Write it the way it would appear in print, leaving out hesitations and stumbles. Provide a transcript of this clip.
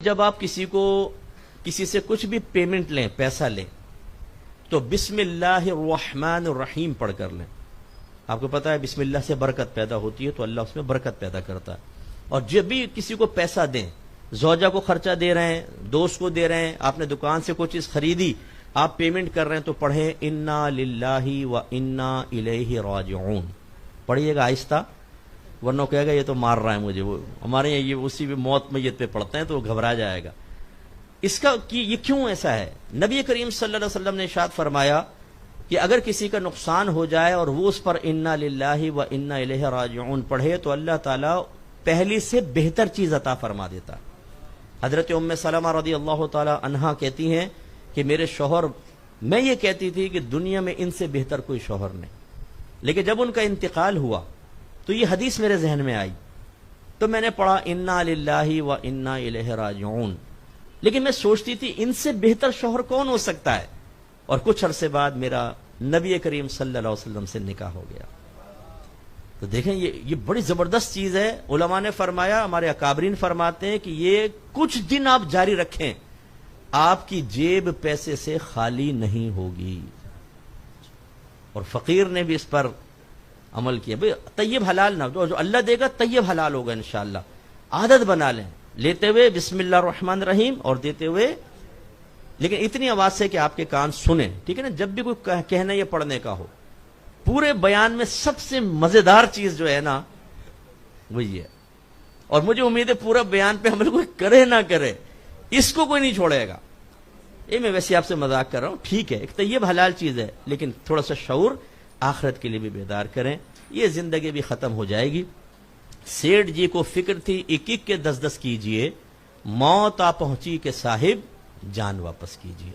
جب آپ کسی سے کچھ بھی پیمنٹ لیں، پیسہ لیں، تو بسم اللہ الرحمن الرحیم پڑھ کر لیں۔ آپ کو پتا ہے بسم اللہ سے برکت پیدا ہوتی ہے، تو اللہ اس میں برکت پیدا کرتا ہے۔ اور جب بھی کسی کو پیسہ دیں، زوجہ کو خرچہ دے رہے ہیں، دوست کو دے رہے ہیں، آپ نے دکان سے کوئی چیز خریدی، آپ پیمنٹ کر رہے ہیں، تو پڑھیں انا للہ و انا الیہ راجعون۔ پڑھیے گا آہستہ، ورنہ کہے گا یہ تو مار رہا ہے مجھے۔ وہ ہمارے یہاں یہ اسی بھی موت میت پہ پڑھتے ہیں تو وہ گھبرا جائے گا۔ اس کا کہ یہ کیوں ایسا ہے؟ نبی کریم صلی اللہ علیہ وسلم نے ارشاد فرمایا کہ اگر کسی کا نقصان ہو جائے اور وہ اس پر انا للہ و انا الیہ راجعون پڑھے، تو اللہ تعالیٰ پہلی سے بہتر چیز عطا فرما دیتا۔ حضرت ام سلمہ رضی اللہ تعالی عنہا کہتی ہیں کہ میرے شوہر، میں یہ کہتی تھی کہ دنیا میں ان سے بہتر کوئی شوہر نہیں، لیکن جب ان کا انتقال ہوا تو یہ حدیث میرے ذہن میں آئی، تو میں نے پڑھا انا للہ و انا الیہ راجعون۔ لیکن میں سوچتی تھی ان سے بہتر شوہر کون ہو سکتا ہے؟ اور کچھ عرصے بعد میرا نبی کریم صلی اللہ علیہ وسلم سے نکاح ہو گیا۔ تو دیکھیں یہ بڑی زبردست چیز ہے۔ علماء نے فرمایا، ہمارے اکابرین فرماتے ہیں کہ یہ کچھ دن آپ جاری رکھیں، آپ کی جیب پیسے سے خالی نہیں ہوگی۔ اور فقیر نے بھی اس پر عمل کیا، بھئی طیب حلال نہ، جو اللہ دے گا طیب حلال ہوگا انشاءاللہ۔ عادت بنا لیں، لیتے ہوئے بسم اللہ الرحمن الرحیم اور دیتے ہوئے، لیکن اتنی آواز سے کہ آپ کے کان سنیں، ٹھیک ہے نا؟ جب بھی کوئی کہنا یا پڑھنے کا ہو، پورے بیان میں سب سے مزیدار چیز جو ہے نا وہ یہ ہے، اور مجھے امید ہے پورا بیان پہ عمل کوئی کرے نہ کرے، اس کو کوئی نہیں چھوڑے گا۔ یہ میں ویسے آپ سے مذاق کر رہا ہوں، ٹھیک ہے ایک طیب حلال چیز ہے، لیکن تھوڑا سا شعور آخرت کے لیے بھی بیدار کریں، یہ زندگی بھی ختم ہو جائے گی۔ سیٹھ جی کو فکر تھی 1-1 کے 10-10 کیجئے، موت آ پہنچی کہ صاحب جان واپس کیجئے۔